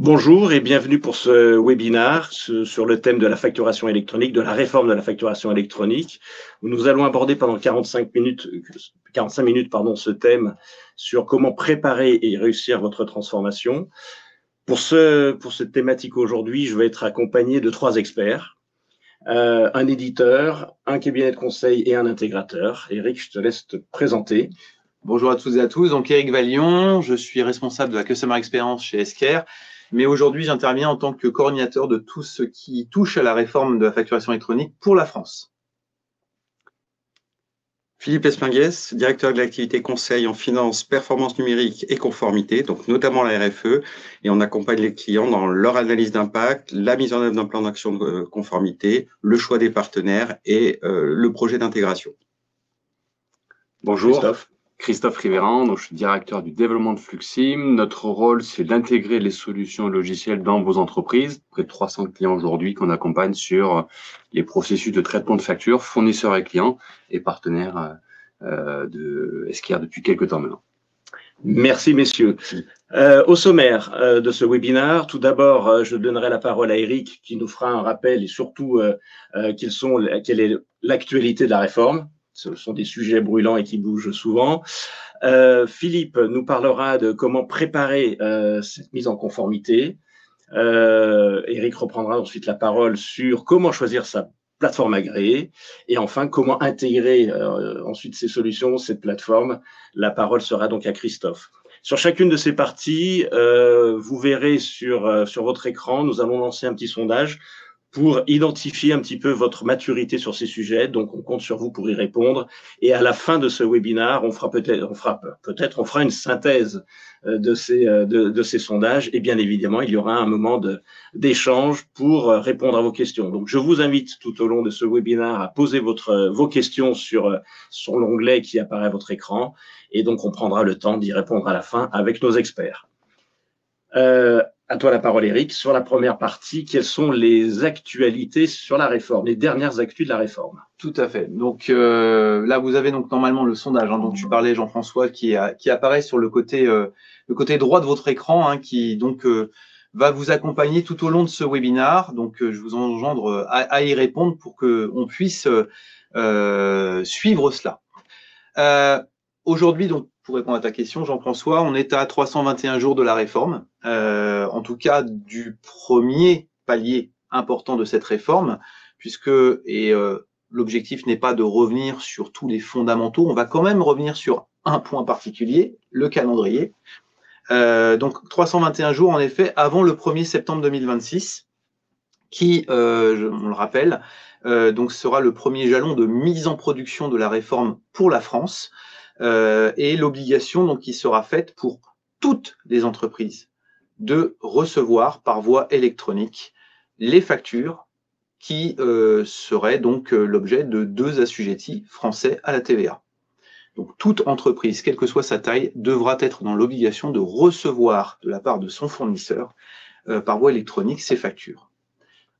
Bonjour et bienvenue pour ce webinaire sur le thème de la facturation électronique, de la réforme de la facturation électronique. Nous allons aborder pendant 45 minutes, ce thème sur comment préparer et réussir votre transformation. Pour cette thématique aujourd'hui, je vais être accompagné de 3 experts, un éditeur, un cabinet de conseil et un intégrateur. Eric, je te laisse te présenter. Bonjour à toutes et à tous, donc Eric Vallion, je suis responsable de la Customer Experience chez Esquerre, mais aujourd'hui j'interviens en tant que coordinateur de tout ce qui touche à la réforme de la facturation électronique pour la France. Philippe Espinguès, directeur de l'activité conseil en finance, performance numérique et conformité, donc notamment la RFE, et on accompagne les clients dans leur analyse d'impact, la mise en œuvre d'un plan d'action de conformité, le choix des partenaires et le projet d'intégration. Bonjour, Christophe Rivéran, donc je suis directeur du développement de Fluxim. Notre rôle, c'est d'intégrer les solutions logicielles dans vos entreprises. Près de 300 clients aujourd'hui qu'on accompagne sur les processus de traitement de factures, fournisseurs et clients et partenaires de Esquerre depuis quelques temps maintenant. Merci messieurs. Au sommaire de ce webinaire, tout d'abord, je donnerai la parole à Eric qui nous fera un rappel et surtout quelle est l'actualité de la réforme. Ce sont des sujets brûlants et qui bougent souvent. Philippe nous parlera de comment préparer cette mise en conformité. Eric reprendra ensuite la parole sur comment choisir sa plateforme agréée et enfin comment intégrer ensuite ces solutions, cette plateforme. La parole sera donc à Christophe. Sur chacune de ces parties, vous verrez sur votre écran, nous allons lancer un petit sondage pour identifier un petit peu votre maturité sur ces sujets. Donc, on compte sur vous pour y répondre. Et à la fin de ce webinaire, on fera une synthèse de ces sondages. Et bien évidemment, il y aura un moment d'échange pour répondre à vos questions. Donc, je vous invite tout au long de ce webinaire à poser vos questions sur l'onglet qui apparaît à votre écran. Et donc, on prendra le temps d'y répondre à la fin avec nos experts. À toi la parole, Eric. Sur la première partie, quelles sont les actualités sur la réforme, les dernières actus de la réforme? Tout à fait. Donc là, vous avez donc normalement le sondage dont tu parlais, Jean-François, qui apparaît sur le côté droit de votre écran, qui donc va vous accompagner tout au long de ce webinaire. Donc je vous engendre à y répondre pour qu'on puisse suivre cela. Aujourd'hui, donc, pour répondre à ta question, Jean-François, on est à 321 jours de la réforme, en tout cas du premier palier important de cette réforme, puisque l'objectif n'est pas de revenir sur tous les fondamentaux, on va quand même revenir sur un point particulier, le calendrier. Donc 321 jours, en effet, avant le 1er septembre 2026, qui, on le rappelle, donc sera le premier jalon de mise en production de la réforme pour la France, et l'obligation donc qui sera faite pour toutes les entreprises de recevoir par voie électronique les factures qui seraient donc l'objet de 2 assujettis français à la TVA. Donc toute entreprise, quelle que soit sa taille, devra être dans l'obligation de recevoir de la part de son fournisseur par voie électronique ces factures.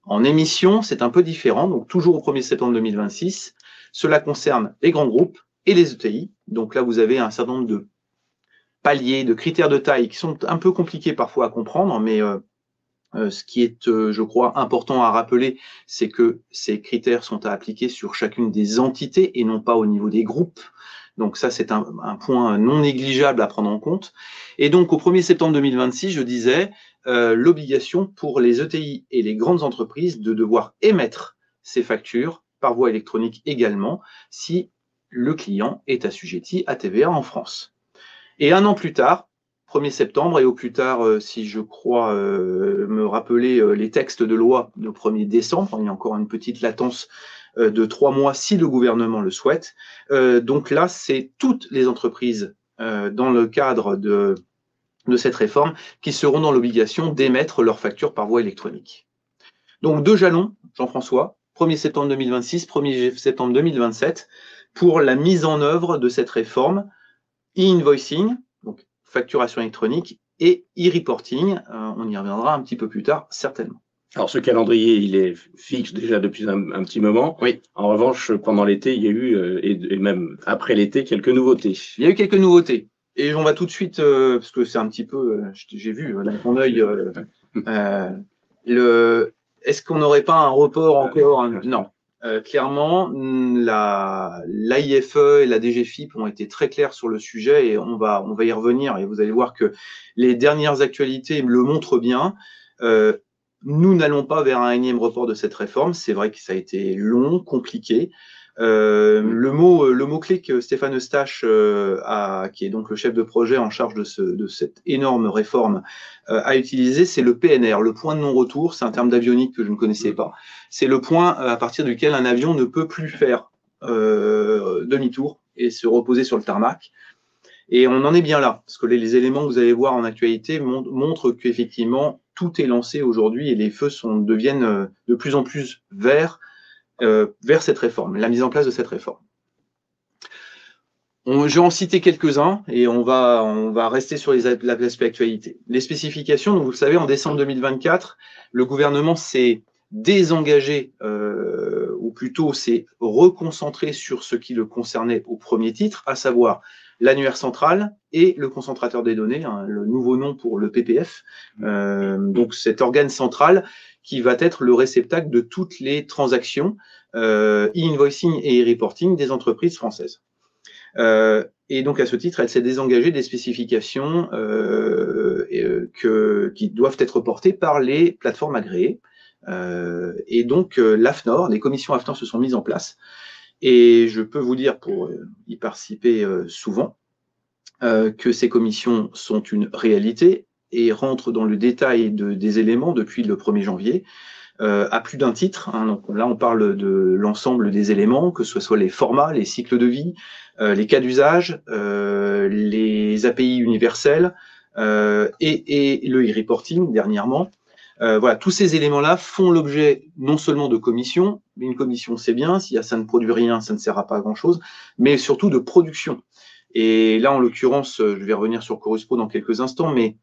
En émission, c'est un peu différent, donc toujours au 1er septembre 2026, cela concerne les grands groupes et les ETI. Donc là, vous avez un certain nombre de paliers, de critères de taille qui sont un peu compliqués parfois à comprendre, mais ce qui est, je crois, important à rappeler, c'est que ces critères sont à appliquer sur chacune des entités et non pas au niveau des groupes. Donc ça, c'est un point non négligeable à prendre en compte. Et donc, au 1er septembre 2026, je disais, l'obligation pour les ETI et les grandes entreprises de devoir émettre ces factures par voie électronique également, si le client est assujetti à TVA en France. Et un an plus tard, 1er septembre, et au plus tard, si je crois me rappeler les textes de loi le 1er décembre, il y a encore une petite latence de 3 mois si le gouvernement le souhaite. Donc là, c'est toutes les entreprises dans le cadre de cette réforme qui seront dans l'obligation d'émettre leurs factures par voie électronique. Donc 2 jalons, Jean-François, 1er septembre 2026, 1er septembre 2027, pour la mise en œuvre de cette réforme, e-invoicing, donc facturation électronique, et e-reporting, on y reviendra un petit peu plus tard, certainement. Alors, ce calendrier, il est fixe déjà depuis un petit moment. Oui. En revanche, pendant l'été, il y a eu, et même après l'été, quelques nouveautés. Il y a eu quelques nouveautés. Et on va tout de suite, parce que c'est un petit peu, j'ai vu dans ton œil, est-ce qu'on n'aurait pas un report encore? Non. Clairement, l'AIFE et la DGFiP ont été très clairs sur le sujet et on va y revenir. Et vous allez voir que les dernières actualités le montrent bien. Nous n'allons pas vers un énième report de cette réforme. C'est vrai que ça a été long, compliqué. Le mot-clé que Stéphane Eustache, qui est donc le chef de projet en charge de cette énorme réforme, a utilisé, c'est le PNR, le point de non-retour. C'est un terme d'avionique que je ne connaissais pas. C'est le point à partir duquel un avion ne peut plus faire demi-tour et se reposer sur le tarmac. Et on en est bien là, parce que les éléments que vous allez voir en actualité montrent qu'effectivement, tout est lancé aujourd'hui et les feux deviennent de plus en plus verts vers cette réforme, la mise en place de cette réforme. Je vais en citer quelques-uns et on va rester sur l'aspect actualité. Les spécifications, donc vous le savez, en décembre 2024, le gouvernement s'est désengagé, ou plutôt s'est reconcentré sur ce qui le concernait au premier titre, à savoir l'annuaire central et le concentrateur des données, hein, le nouveau nom pour le PPF, donc cet organe central qui va être le réceptacle de toutes les transactions e-invoicing et e-reporting des entreprises françaises. Et donc, à ce titre, elle s'est désengagée des spécifications qui doivent être portées par les plateformes agréées. Et donc, l'AFNOR, les commissions AFNOR se sont mises en place. Et je peux vous dire, pour y participer souvent, que ces commissions sont une réalité et rentrent dans le détail des éléments depuis le 1er janvier. À plus d'un titre, hein, donc là on parle de l'ensemble des éléments, que ce soit les formats, les cycles de vie, les cas d'usage, les API universels et le e-reporting dernièrement. Voilà, tous ces éléments-là font l'objet non seulement de commissions, mais une commission c'est bien, si ça ne produit rien, ça ne sert à pas à grand-chose, mais surtout de production. Et là en l'occurrence, je vais revenir sur Chorus Pro dans quelques instants, mais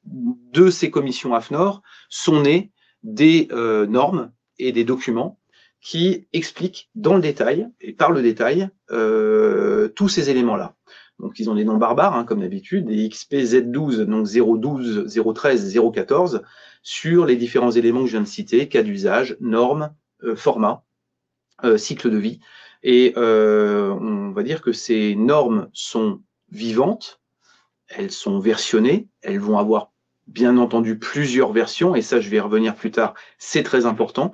de ces commissions AFNOR sont nées des normes et des documents qui expliquent dans le détail et par le détail tous ces éléments-là. Donc ils ont des noms barbares, hein, comme d'habitude, des XPZ12, donc 012, 013, 014, sur les différents éléments que je viens de citer, cas d'usage, normes, format, cycle de vie. Et on va dire que ces normes sont vivantes, elles sont versionnées, elles vont avoir bien entendu plusieurs versions, et ça je vais y revenir plus tard, c'est très important.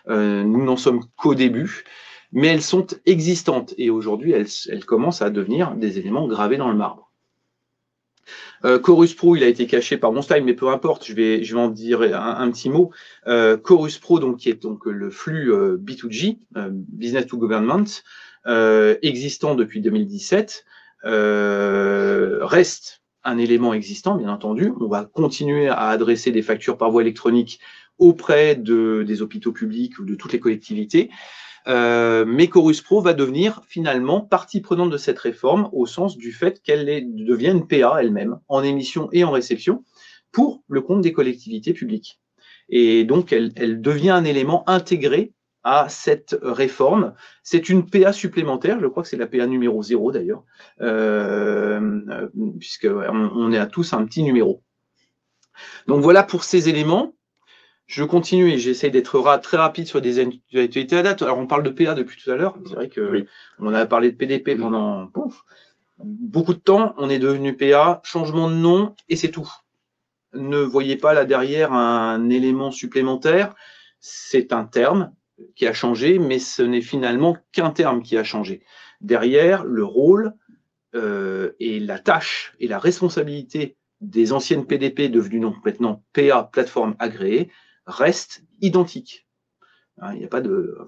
Nous n'en sommes qu'au début, mais elles sont existantes, et aujourd'hui elles commencent à devenir des éléments gravés dans le marbre. Chorus Pro, il a été caché par mon style, mais peu importe, je vais en dire un petit mot. Chorus Pro, donc, qui est donc le flux B2G, Business to Government, existant depuis 2017, reste un élément existant, bien entendu. On va continuer à adresser des factures par voie électronique auprès des hôpitaux publics ou de toutes les collectivités. Mais Chorus Pro va devenir finalement partie prenante de cette réforme au sens du fait qu'elle devienne PA elle-même, en émission et en réception, pour le compte des collectivités publiques. Et donc, elle devient un élément intégré à cette réforme. C'est une PA supplémentaire, je crois que c'est la PA numéro 0 d'ailleurs, puisqu'on est à tous un petit numéro. Donc voilà pour ces éléments. Je continue et j'essaie d'être très rapide sur des actualités à date. Alors on parle de PA depuis tout à l'heure, c'est vrai que on a parlé de PDP pendant beaucoup de temps, on est devenu PA, changement de nom et c'est tout. Ne voyez pas là derrière un élément supplémentaire, c'est un terme qui a changé, mais ce n'est finalement qu'un terme qui a changé. Derrière, le rôle et la tâche et la responsabilité des anciennes PDP devenues donc maintenant PA, plateforme agréée, restent identiques. Il n'y a pas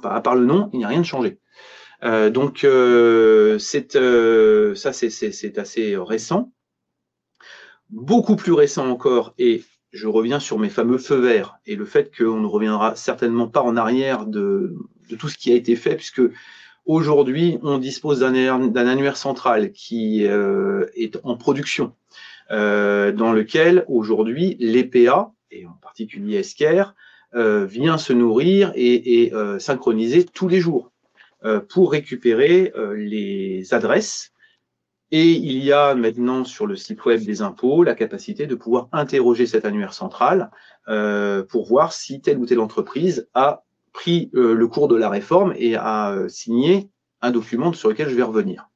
à part le nom, il n'y a rien de changé. Donc c'est assez récent. Beaucoup plus récent encore, et je reviens sur mes fameux feux verts et le fait qu'on ne reviendra certainement pas en arrière de tout ce qui a été fait, puisque aujourd'hui, on dispose d'un annuaire central qui est en production, dans lequel aujourd'hui les PA, et en particulier Esker, vient se nourrir et synchroniser tous les jours pour récupérer les adresses Et il y a maintenant sur le site web des impôts la capacité de pouvoir interroger cet annuaire central pour voir si telle ou telle entreprise a pris le cours de la réforme et a signé un document sur lequel je vais revenir.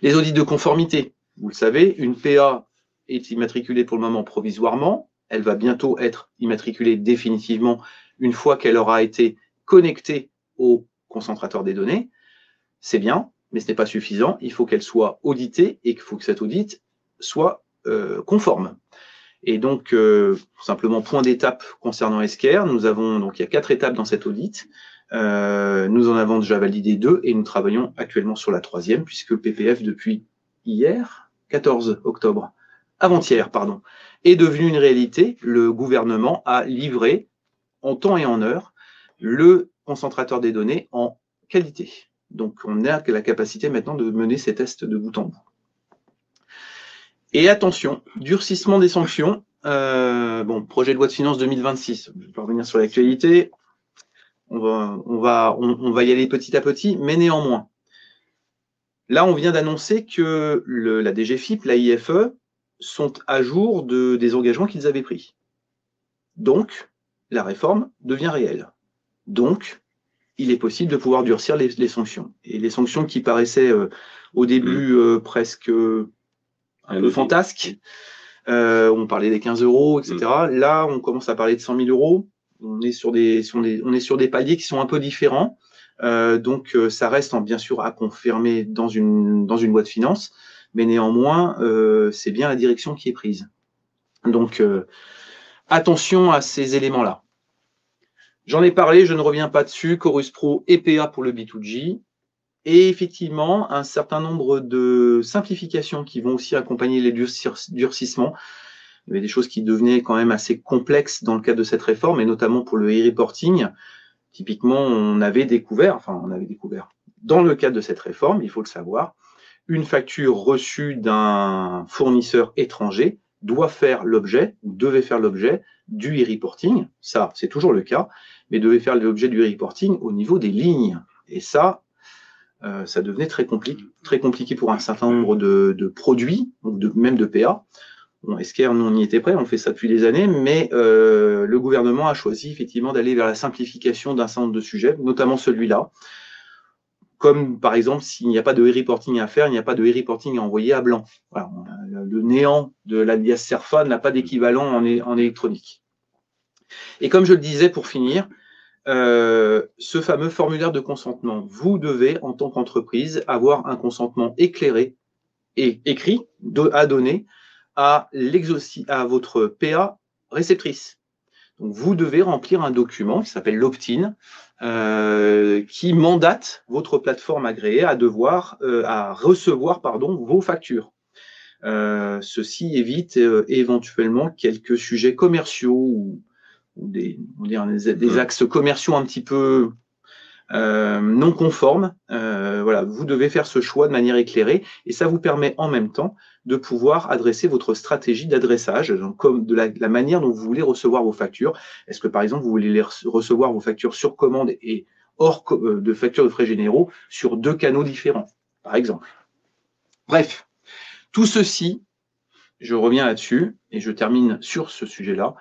Les audits de conformité, vous le savez, une PA est immatriculée pour le moment provisoirement, elle va bientôt être immatriculée définitivement une fois qu'elle aura été connectée au concentrateur des données. C'est bien, mais ce n'est pas suffisant, il faut qu'elle soit auditée et qu'il faut que cet audit soit conforme. Et donc, simplement, point d'étape concernant Esquerre, nous avons, donc il y a 4 étapes dans cet audit, nous en avons déjà validé 2 et nous travaillons actuellement sur la 3e, puisque le PPF depuis hier, 14 octobre, avant-hier, pardon, est devenu une réalité. Le gouvernement a livré en temps et en heure le concentrateur des données en qualité. Donc, on a la capacité maintenant de mener ces tests de bout en bout. Et attention, durcissement des sanctions. Bon, projet de loi de finances 2026. Je vais revenir sur l'actualité. On va y aller petit à petit, mais néanmoins. Là, on vient d'annoncer que la DGFiP, la IFE, sont à jour des engagements qu'ils avaient pris. Donc, la réforme devient réelle. Donc, il est possible de pouvoir durcir les sanctions. Et les sanctions qui paraissaient au début presque un peu fantasques, on parlait des 15 €, etc. Là, on commence à parler de 100 000 €. On est sur des paliers qui sont un peu différents. Donc, ça reste bien sûr à confirmer dans une loi de finances, mais néanmoins, c'est bien la direction qui est prise. Donc, attention à ces éléments-là. J'en ai parlé, je ne reviens pas dessus, Chorus Pro et PA pour le B2G. Et effectivement, un certain nombre de simplifications qui vont aussi accompagner les durcissements. Il y avait des choses qui devenaient quand même assez complexes dans le cadre de cette réforme, et notamment pour le e-reporting. Typiquement, on avait découvert, dans le cadre de cette réforme, il faut le savoir, une facture reçue d'un fournisseur étranger doit faire l'objet, ou devait faire l'objet, du e-reporting. Ça, c'est toujours le cas, mais devait faire l'objet du e-reporting au niveau des lignes. Et ça devenait très compliqué pour un certain nombre de produits, même de PA. Bon, Esquerre, nous, on y était prêts, on fait ça depuis des années, mais le gouvernement a choisi effectivement d'aller vers la simplification d'un certain nombre de sujets, notamment celui-là. Comme par exemple, s'il n'y a pas de e-reporting à faire, il n'y a pas de e-reporting à envoyer à blanc. Voilà, le néant de l'alias CERFA n'a pas d'équivalent en électronique. Et comme je le disais pour finir, ce fameux formulaire de consentement, vous devez, en tant qu'entreprise, avoir un consentement éclairé et écrit à donner à votre PA réceptrice. Donc, vous devez remplir un document qui s'appelle l'opt-in, qui mandate votre plateforme agréée à recevoir vos factures. Ceci évite éventuellement quelques sujets commerciaux ou des axes commerciaux un petit peu non conformes. Voilà, vous devez faire ce choix de manière éclairée et ça vous permet en même temps de pouvoir adresser votre stratégie d'adressage, comme de la manière dont vous voulez recevoir vos factures. Est-ce que par exemple vous voulez recevoir vos factures sur commande et hors de factures de frais généraux sur 2 canaux différents, par exemple. Bref, tout ceci, je reviens là-dessus et je termine sur ce sujet-là,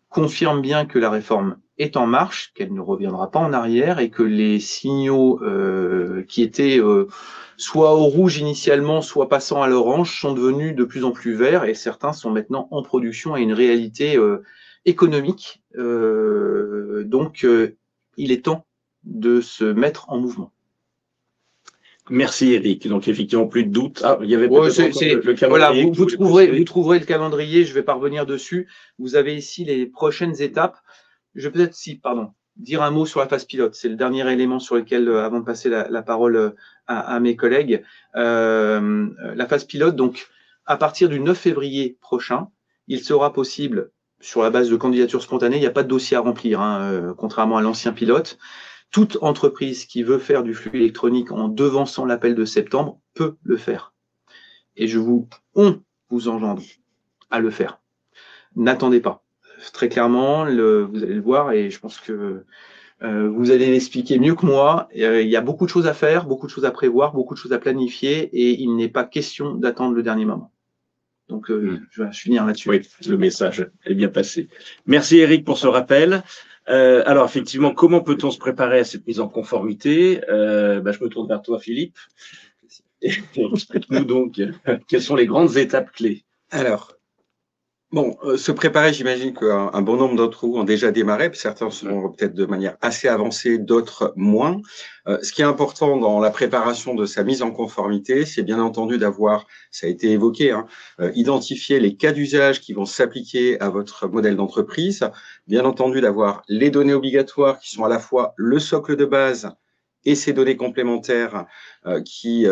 confirme bien que la réforme est en marche, qu'elle ne reviendra pas en arrière et que les signaux qui étaient soit au rouge initialement, soit passant à l'orange, sont devenus de plus en plus verts et certains sont maintenant en production à une réalité économique. Donc, il est temps de se mettre en mouvement. Merci Eric. Donc effectivement, plus de doute. Ah, il y avait peut-être le calendrier. Voilà, vous trouverez le calendrier, je ne vais pas revenir dessus. Vous avez ici les prochaines étapes. Je vais peut-être dire un mot sur la phase pilote. C'est le dernier élément sur lequel, avant de passer la parole à mes collègues. La phase pilote, donc, à partir du 9 février prochain, il sera possible, sur la base de candidature spontanée, il n'y a pas de dossier à remplir, contrairement à l'ancien pilote. Toute entreprise qui veut faire du flux électronique en devançant l'appel de septembre peut le faire. Et on vous engendre à le faire. N'attendez pas. Très clairement, vous allez le voir, et je pense que Vous allez l'expliquer mieux que moi. Il y a beaucoup de choses à faire, beaucoup de choses à prévoir, beaucoup de choses à planifier et il n'est pas question d'attendre le dernier moment. Donc, je vais finir là-dessus. Oui, le message est bien passé. Merci Eric pour ce rappel. Alors effectivement, comment peut-on se préparer à cette mise en conformité? Je me tourne vers toi, Philippe. Explique-nous donc quelles sont les grandes étapes clés. Alors, bon, se préparer, j'imagine qu'un bon nombre d'entre vous ont déjà démarré, certains seront peut-être de manière assez avancée, d'autres moins. Ce qui est important dans la préparation de sa mise en conformité, c'est bien entendu d'avoir, ça a été évoqué, identifier les cas d'usage qui vont s'appliquer à votre modèle d'entreprise, bien entendu d'avoir les données obligatoires qui sont à la fois le socle de base et ces données complémentaires qui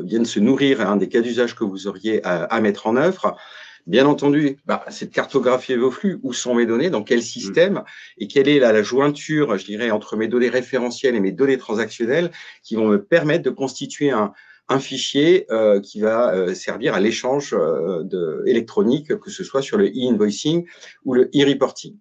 viennent se nourrir des cas d'usage que vous auriez à mettre en œuvre. Bien entendu, c'est de cartographier vos flux. Où sont mes données? Dans quel système? Et quelle est la jointure, je dirais, entre mes données référentielles et mes données transactionnelles qui vont me permettre de constituer un fichier qui va servir à l'échange électronique, que ce soit sur le e-invoicing ou le e-reporting.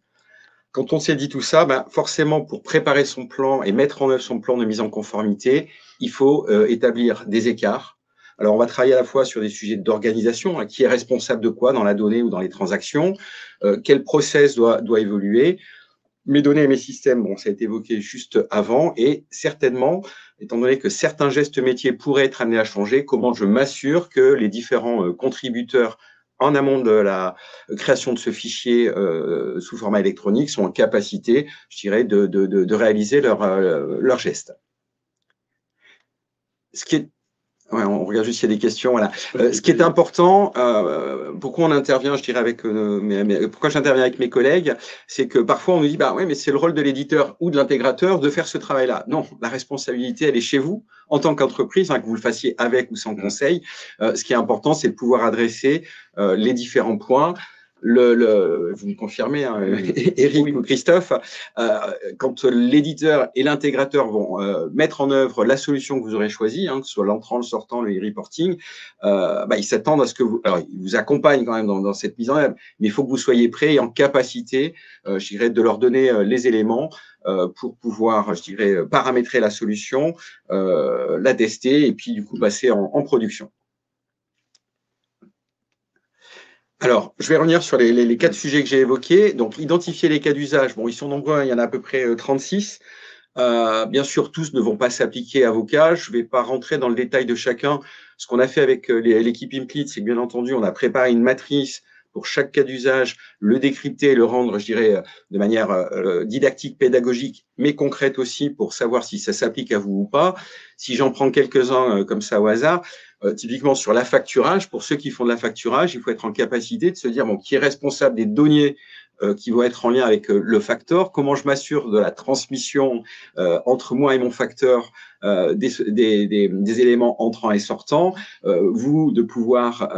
Quand on s'est dit tout ça, forcément, pour préparer son plan et mettre en œuvre son plan de mise en conformité, il faut établir des écarts. Alors, on va travailler à la fois sur des sujets d'organisation, qui est responsable de quoi dans la donnée ou dans les transactions, quel process doit évoluer. Mes données et mes systèmes, bon, ça a été évoqué juste avant, et certainement, étant donné que certains gestes métiers pourraient être amenés à changer, comment je m'assure que les différents contributeurs en amont de la création de ce fichier sous format électronique sont en capacité, je dirais, de réaliser leurs gestes. Ce qui est Ouais, on regarde juste s'il y a des questions. Voilà. Ce qui est important, pourquoi on intervient, je dirais, pourquoi j'interviens avec mes collègues, c'est que parfois on nous dit, ouais, mais c'est le rôle de l'éditeur ou de l'intégrateur de faire ce travail-là. Non, la responsabilité, elle est chez vous, en tant qu'entreprise, que vous le fassiez avec ou sans conseil. Ce qui est important, c'est de pouvoir adresser les différents points. Vous me confirmez, Eric ou Christophe, quand l'éditeur et l'intégrateur vont mettre en œuvre la solution que vous aurez choisie, que ce soit l'entrant, le sortant, le e-reporting, ils s'attendent à ce que ils vous accompagnent quand même dans cette mise en œuvre, mais il faut que vous soyez prêts et en capacité, je dirais, de leur donner les éléments pour pouvoir, je dirais, paramétrer la solution, la tester et puis du coup passer en production. Alors, je vais revenir sur les 4 sujets que j'ai évoqués. Donc, identifier les cas d'usage. Bon, ils sont nombreux, il y en a à peu près 36. Bien sûr, tous ne vont pas s'appliquer à vos cas. Je ne vais pas rentrer dans le détail de chacun. Ce qu'on a fait avec l'équipe Implit, c'est que bien entendu, on a préparé une matrice pour chaque cas d'usage, le décrypter, le rendre, je dirais, de manière didactique, pédagogique, mais concrète aussi pour savoir si ça s'applique à vous ou pas. Si j'en prends quelques-uns comme ça au hasard, typiquement sur l'affacturage, pour ceux qui font de l'affacturage, il faut être en capacité de se dire qui est responsable des données qui vont être en lien avec le facteur, comment je m'assure de la transmission entre moi et mon facteur des éléments entrants et sortants, vous de pouvoir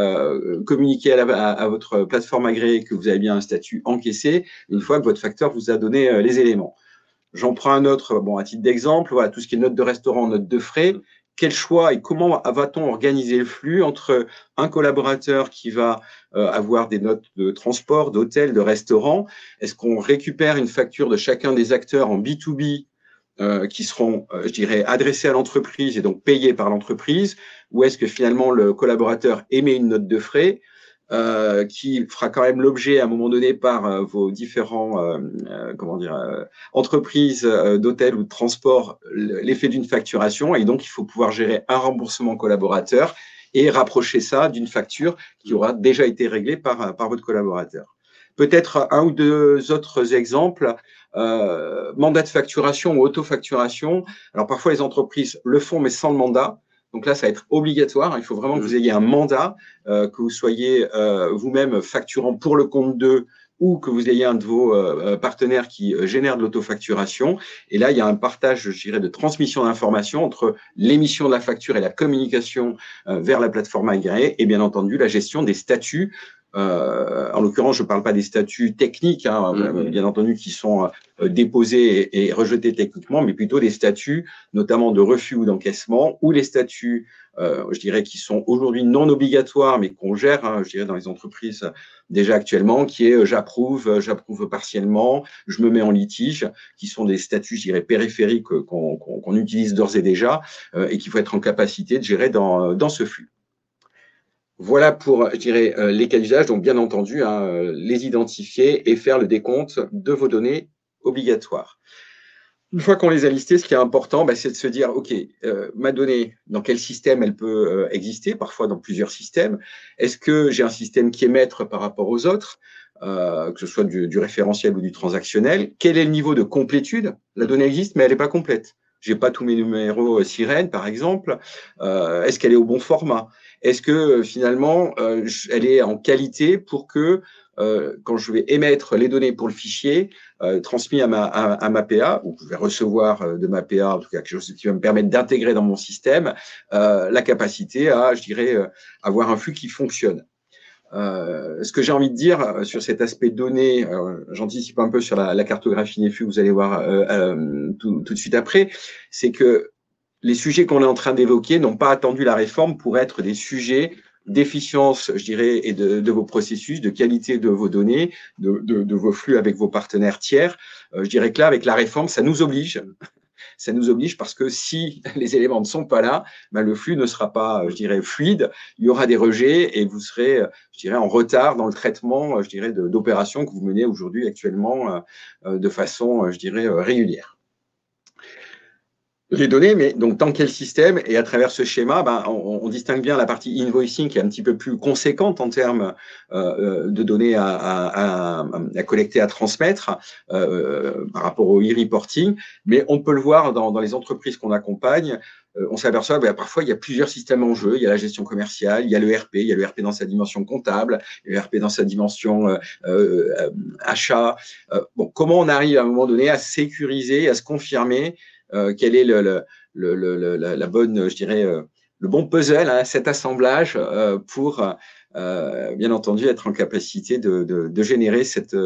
communiquer à votre plateforme agréée que vous avez bien un statut encaissé une fois que votre facteur vous a donné les éléments. J'en prends un autre, à titre d'exemple, voilà, tout ce qui est note de restaurant, note de frais. Quel choix et comment va-t-on organiser le flux entre un collaborateur qui va avoir des notes de transport, d'hôtel, de restaurant? Est-ce qu'on récupère une facture de chacun des acteurs en B2B qui seront, je dirais, adressés à l'entreprise et donc payés par l'entreprise? Ou est-ce que finalement le collaborateur émet une note de frais qui fera quand même l'objet à un moment donné par vos différents entreprises d'hôtel ou de transport, l'effet d'une facturation, et donc il faut pouvoir gérer un remboursement collaborateur et rapprocher ça d'une facture qui aura déjà été réglée par votre collaborateur. Peut-être un ou deux autres exemples, mandat de facturation ou auto-facturation. Alors parfois les entreprises le font mais sans le mandat. Donc là, ça va être obligatoire. Il faut vraiment que vous ayez un mandat, que vous soyez vous-même facturant pour le compte d'eux ou que vous ayez un de vos partenaires qui génère de l'autofacturation. Et là, il y a un partage, je dirais, de transmission d'informations entre l'émission de la facture et la communication vers la plateforme agréée et bien entendu la gestion des statuts En l'occurrence, je ne parle pas des statuts techniques, hein, bien entendu, qui sont déposés et rejetés techniquement, mais plutôt des statuts, notamment de refus ou d'encaissement, ou les statuts, je dirais, qui sont aujourd'hui non obligatoires, mais qu'on gère, hein, je dirais, dans les entreprises déjà actuellement, qui est j'approuve partiellement, je me mets en litige, qui sont des statuts, je dirais, périphériques qu'on utilise d'ores et déjà et qu'il faut être en capacité de gérer dans ce flux. Voilà pour, je dirais, les cas d'usage. Donc, bien entendu, hein, les identifier et faire le décompte de vos données obligatoires. Une fois qu'on les a listées, ce qui est important, c'est de se dire, OK, ma donnée, dans quel système elle peut exister, parfois dans plusieurs systèmes. Est-ce que j'ai un système qui est maître par rapport aux autres, que ce soit du référentiel ou du transactionnel? Quel est le niveau de complétude? La donnée existe, mais elle n'est pas complète. Je n'ai pas tous mes numéros sirènes, par exemple. Est-ce qu'elle est au bon format? Est-ce que finalement, elle est en qualité pour que, quand je vais émettre les données pour le fichier transmis à ma PA, ou je vais recevoir de ma PA, en tout cas quelque chose qui va me permettre d'intégrer dans mon système, la capacité à, je dirais, avoir un flux qui fonctionne. Ce que j'ai envie de dire sur cet aspect données, j'anticipe un peu sur la cartographie des flux, vous allez voir tout de suite après, c'est que les sujets qu'on est en train d'évoquer n'ont pas attendu la réforme pour être des sujets d'efficience, je dirais, et de vos processus, de qualité de vos données, de vos flux avec vos partenaires tiers. Je dirais que là, avec la réforme, ça nous oblige. Ça nous oblige parce que si les éléments ne sont pas là, le flux ne sera pas, je dirais, fluide. Il y aura des rejets et vous serez, je dirais, en retard dans le traitement, je dirais, d'opérations que vous menez aujourd'hui actuellement de façon, je dirais, régulière. Les données, mais donc dans quel système? Et à travers ce schéma, on distingue bien la partie invoicing qui est un petit peu plus conséquente en termes de données à collecter, à transmettre par rapport au e-reporting. Mais on peut le voir dans les entreprises qu'on accompagne. On s'aperçoit que parfois, il y a plusieurs systèmes en jeu. Il y a la gestion commerciale, il y a l'ERP, il y a l'ERP dans sa dimension comptable, l'ERP dans sa dimension achat. Comment on arrive à un moment donné à sécuriser, à se confirmer quel est la bonne, je dirais, le bon puzzle, hein, cet assemblage pour, bien entendu, être en capacité de générer cette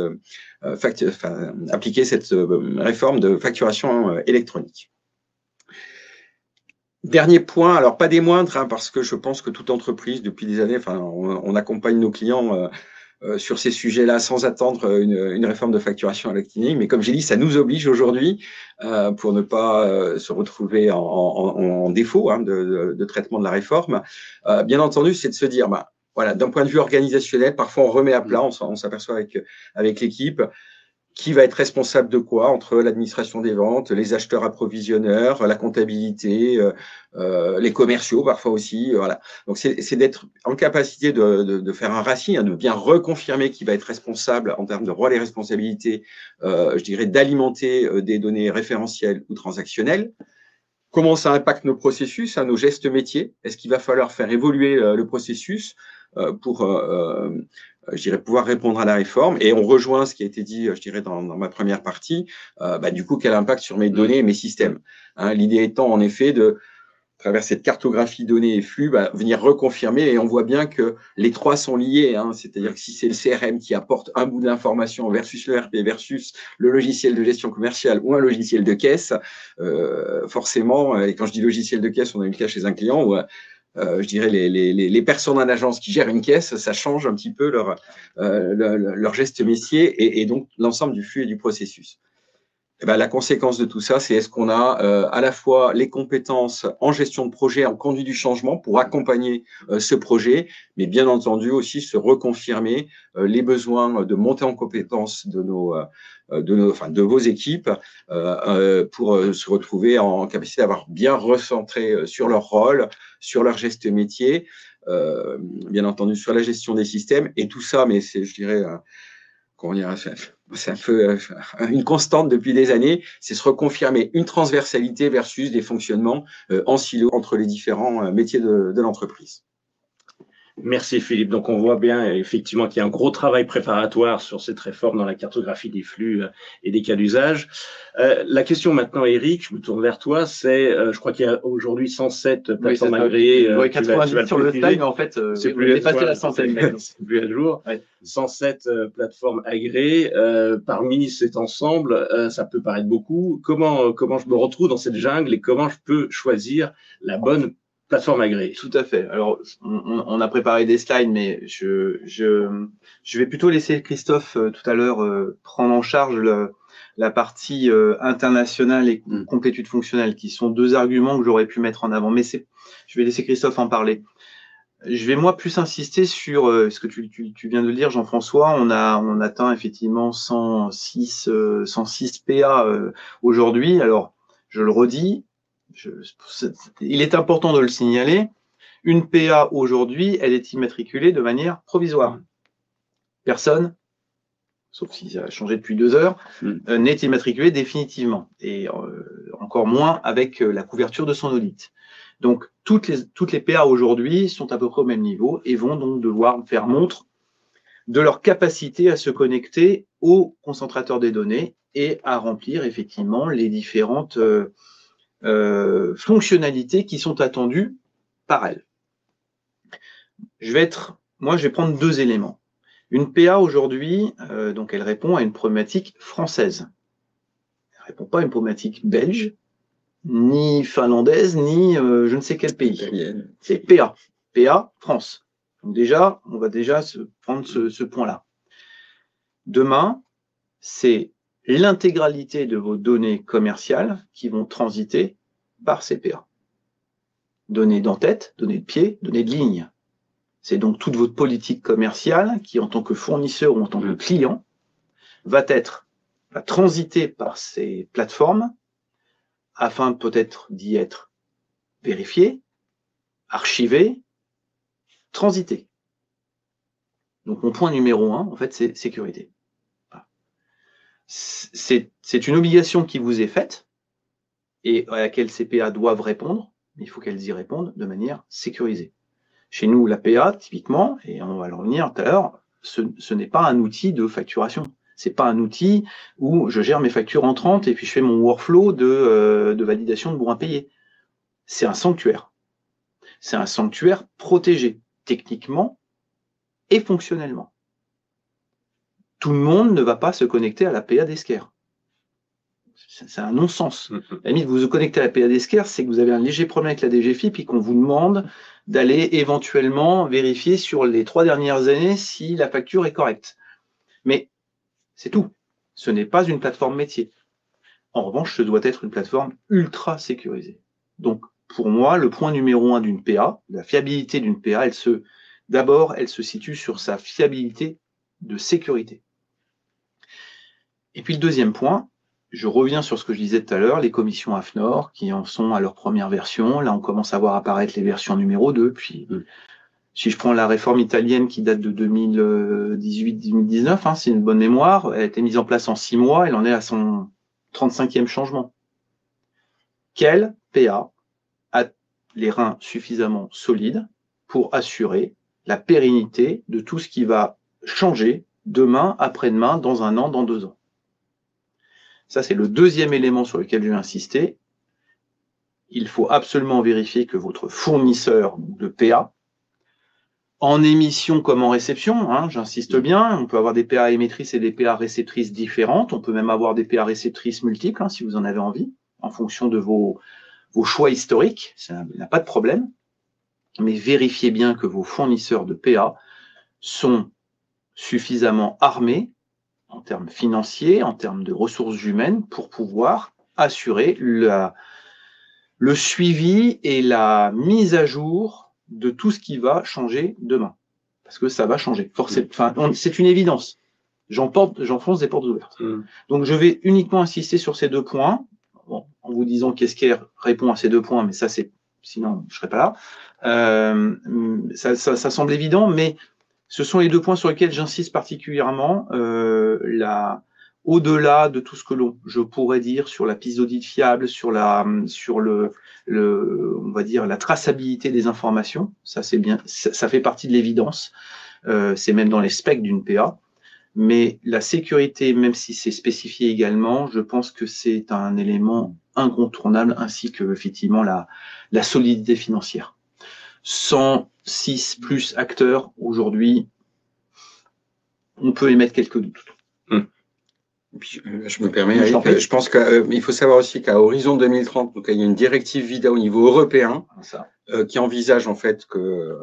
appliquer cette réforme de facturation électronique. Dernier point, alors pas des moindres, hein, parce que je pense que toute entreprise, depuis des années, on accompagne nos clients sur ces sujets-là sans attendre une réforme de facturation électronique. Mais comme j'ai dit, ça nous oblige aujourd'hui pour ne pas se retrouver en défaut hein, de traitement de la réforme. Bien entendu, c'est de se dire, voilà, d'un point de vue organisationnel, parfois on remet à plat, on s'aperçoit avec l'équipe, qui va être responsable de quoi entre l'administration des ventes, les acheteurs approvisionneurs, la comptabilité, les commerciaux parfois aussi. Voilà. Donc, c'est d'être en capacité de faire un RACI, hein, de bien reconfirmer qui va être responsable en termes de rôle et responsabilité, je dirais, d'alimenter des données référentielles ou transactionnelles. Comment ça impacte nos processus, hein, nos gestes métiers? Est-ce qu'il va falloir faire évoluer le processus pour je dirais, pouvoir répondre à la réforme. Et on rejoint ce qui a été dit, je dirais, dans ma première partie, du coup, quel impact sur mes données et mes systèmes. Hein, l'idée étant, en effet, à travers cette cartographie données et flux, venir reconfirmer. Et on voit bien que les trois sont liés. Hein, c'est-à-dire que si c'est le CRM qui apporte un bout d'information versus le RP versus le logiciel de gestion commerciale ou un logiciel de caisse, forcément, et quand je dis logiciel de caisse, on a eu le cas chez un client où je dirais les personnes en agence qui gèrent une caisse, ça change un petit peu leur geste métier et donc l'ensemble du flux et du processus. Et la conséquence de tout ça, c'est est-ce qu'on a à la fois les compétences en gestion de projet, en conduite du changement pour accompagner ce projet, mais bien entendu aussi se reconfirmer les besoins de montée en compétences de vos équipes pour se retrouver en capacité d'avoir bien recentré sur leur rôle, sur leur geste métier, bien entendu sur la gestion des systèmes et tout ça, mais c'est, je dirais, c'est un peu une constante depuis des années, c'est se reconfirmer une transversalité versus des fonctionnements en silo entre les différents métiers de l'entreprise. Merci Philippe. Donc on voit bien effectivement qu'il y a un gros travail préparatoire sur cette réforme dans la cartographie des flux et des cas d'usage. La question maintenant, Eric, je me tourne vers toi, c'est, je crois qu'il y a aujourd'hui 107 plateformes agréées. Oui, 90 sur le slide, mais en fait, c'est on a dépassé la centaine. C'est plus à jour. Ouais. 107 plateformes agréées. Parmi cet ensemble, ça peut paraître beaucoup. Comment je me retrouve dans cette jungle et comment je peux choisir la bonne plateforme agréée? Tout à fait. Alors, on a préparé des slides, mais je vais plutôt laisser Christophe tout à l'heure prendre en charge la partie internationale et complétude fonctionnelle, qui sont deux arguments que j'aurais pu mettre en avant. Mais je vais laisser Christophe en parler. Je vais moi plus insister sur ce que tu viens de le dire, Jean-François. On atteint effectivement 106 PA aujourd'hui. Alors, je le redis. Il est important de le signaler, une PA aujourd'hui, elle est immatriculée de manière provisoire. Personne, sauf si ça a changé depuis 2 heures, n'est immatriculé définitivement, et encore moins avec la couverture de son audit. Donc, toutes les PA aujourd'hui sont à peu près au même niveau et vont donc devoir faire montre de leur capacité à se connecter au concentrateur des données et à remplir effectivement les différentes fonctionnalités qui sont attendues par elle. Je vais prendre 2 éléments. Une PA aujourd'hui, donc elle répond à une problématique française. Elle ne répond pas à une problématique belge, ni finlandaise, ni je ne sais quel pays. C'est PA. PA, France. Donc déjà, on va déjà prendre ce point-là. Demain, c'est l'intégralité de vos données commerciales qui vont transiter par CPA. Données d'en-tête, données de pied, données de ligne. C'est donc toute votre politique commerciale qui, en tant que fournisseur ou en tant que client, va transiter par ces plateformes afin peut-être d'y être vérifié, archivé, transité. Donc mon point numéro 1, en fait, c'est sécurité. C'est une obligation qui vous est faite et à laquelle ces PA doivent répondre, mais il faut qu'elles y répondent de manière sécurisée. Chez nous, la PA, typiquement, et on va en revenir tout à l'heure, ce n'est pas un outil de facturation. C'est pas un outil où je gère mes factures entrantes et puis je fais mon workflow de validation de bons à payer. C'est un sanctuaire. C'est un sanctuaire protégé, techniquement et fonctionnellement. Tout le monde ne va pas se connecter à la PA d'Esquer. C'est un non-sens. À la limite, vous vous connectez à la PA d'Esquer, c'est que vous avez un léger problème avec la DGFiP et qu'on vous demande d'aller éventuellement vérifier sur les 3 dernières années si la facture est correcte. Mais c'est tout. Ce n'est pas une plateforme métier. En revanche, ce doit être une plateforme ultra sécurisée. Donc, pour moi, le point numéro 1 d'une PA, la fiabilité d'une PA, d'abord, elle se situe sur sa fiabilité de sécurité. Et puis le deuxième point, je reviens sur ce que je disais tout à l'heure, les commissions AFNOR qui en sont à leur première version. Là, on commence à voir apparaître les versions numéro 2. Puis, si je prends la réforme italienne qui date de 2018-2019, c'est une bonne mémoire, elle a été mise en place en 6 mois, elle en est à son 35e changement. Quelle PA a les reins suffisamment solides pour assurer la pérennité de tout ce qui va changer demain, après-demain, dans 1 an, dans 2 ans? Ça, c'est le deuxième élément sur lequel je vais insister. Il faut absolument vérifier que votre fournisseur de PA, en émission comme en réception, j'insiste bien, on peut avoir des PA émettrices et des PA réceptrices différentes, on peut même avoir des PA réceptrices multiples, si vous en avez envie, en fonction de vos choix historiques, ça n'a pas de problème, mais vérifiez bien que vos fournisseurs de PA sont suffisamment armés en termes financiers, en termes de ressources humaines, pour pouvoir assurer le suivi et la mise à jour de tout ce qui va changer demain. Parce que ça va changer. C'est une évidence. J'enfonce des portes ouvertes. Donc, je vais uniquement insister sur ces 2 points, en vous disant qu'Esquer répond à ces 2 points, mais ça, sinon, je ne serais pas là. Ça semble évident, mais ce sont les 2 points sur lesquels j'insiste particulièrement. au-delà de tout ce que je pourrais dire sur la piste d'audit fiable, sur on va dire la traçabilité des informations, ça c'est bien, ça fait partie de l'évidence, c'est même dans les specs d'une PA. Mais la sécurité, même si c'est spécifié également, je pense que c'est un élément incontournable, ainsi que effectivement la solidité financière. 106 plus acteurs aujourd'hui, on peut émettre quelques doutes. Je me permets, Eric, je pense qu'il faut savoir aussi qu'à horizon 2030, donc, il y a une directive VIDA au niveau européen qui envisage en fait que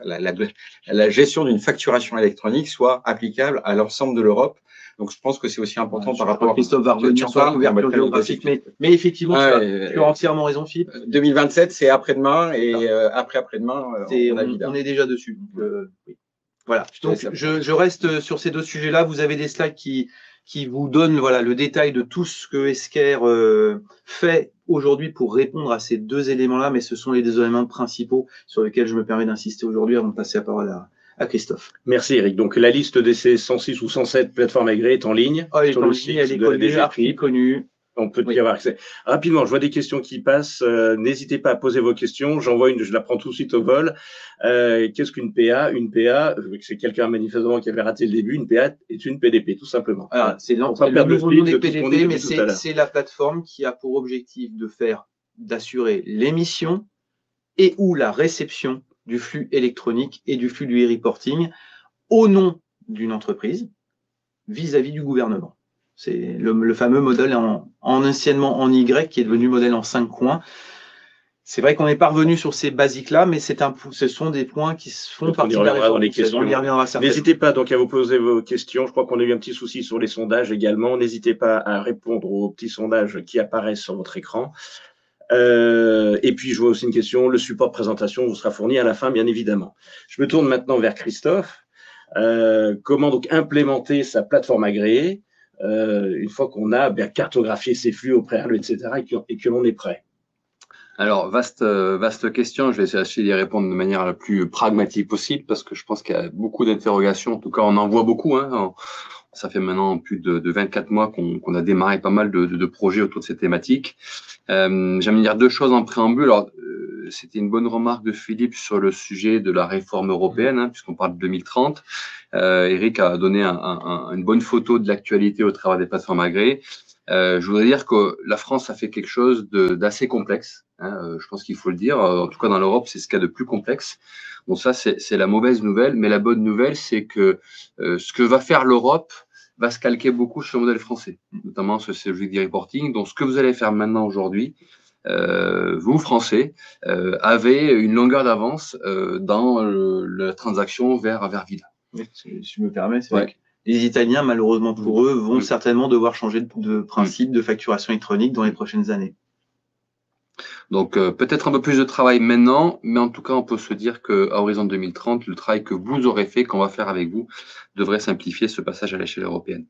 la gestion d'une facturation électronique soit applicable à l'ensemble de l'Europe. Donc, je pense que c'est aussi important par rapport à… Christophe va revenir sur la couverture géographique, mais effectivement, tu as entièrement raison, Philippe. 2027, c'est après-demain, et après-demain, on est déjà dessus. Donc, oui. Voilà. Donc, je reste sur ces deux sujets-là. Vous avez des slides qui vous donnent le détail de tout ce que Esker fait aujourd'hui pour répondre à ces deux éléments-là, mais ce sont les deux éléments principaux sur lesquels je me permets d'insister aujourd'hui avant de passer la parole à Christophe. Merci Eric. Donc la liste de ces 106 ou 107 plateformes agréées est en ligne. Elle est en ligne, elle est connue, archi connue. On peut y avoir accès. Rapidement, je vois des questions qui passent. N'hésitez pas à poser vos questions. J'envoie une, je la prends tout de suite au vol. Qu'est-ce qu'une PA? Une PA, c'est quelqu'un manifestement qui avait raté le début. Une PA est une PDP, tout simplement. C'est le nouveau nom des PDP, mais c'est la plateforme qui a pour objectif d'assurer l'émission et ou la réception du flux électronique et du flux du e-reporting au nom d'une entreprise vis-à-vis du gouvernement. C'est le fameux modèle anciennement en Y qui est devenu modèle en 5 coins. C'est vrai qu'on n'est pas revenu sur ces basiques-là, mais ce sont des points qui font partie de la réforme. Dans les questions. On y reviendra certainement. N'hésitez pas donc à vous poser vos questions. Je crois qu'on a eu un petit souci sur les sondages également. N'hésitez pas à répondre aux petits sondages qui apparaissent sur votre écran. Et puis, je vois aussi une question. Le support de présentation vous sera fourni à la fin, bien évidemment. Je me tourne maintenant vers Christophe. Comment donc implémenter sa plateforme agréée une fois qu'on a cartographié ses flux au préalable, etc., et que l'on est prêt? Alors, vaste question. Je vais essayer d'y répondre de manière la plus pragmatique possible parce que je pense qu'il y a beaucoup d'interrogations. En tout cas, on en voit beaucoup. Ça fait maintenant plus de 24 mois qu'on a démarré pas mal de projets autour de ces thématiques. J'aime dire deux choses en préambule. Alors, c'était une bonne remarque de Philippe sur le sujet de la réforme européenne, puisqu'on parle de 2030. Eric a donné une bonne photo de l'actualité au travers des plateformes agréées. Je voudrais dire que la France a fait quelque chose d'assez complexe. Je pense qu'il faut le dire. En tout cas, dans l'Europe, c'est ce qu'il y a de plus complexe. Bon, ça, c'est la mauvaise nouvelle. Mais la bonne nouvelle, c'est que ce que va faire l'Europe va se calquer beaucoup sur le modèle français, notamment sur ce sujet de reporting. Donc, ce que vous allez faire maintenant aujourd'hui, vous, Français, avez une longueur d'avance dans la transaction vers VIDA. Si je me permets, c'est vrai que les Italiens, malheureusement pour eux, vont certainement devoir changer de principe de facturation électronique dans les prochaines années. Donc, peut-être un peu plus de travail maintenant, mais en tout cas, on peut se dire qu'à horizon 2030, le travail que vous aurez fait, qu'on va faire avec vous, devrait simplifier ce passage à l'échelle européenne.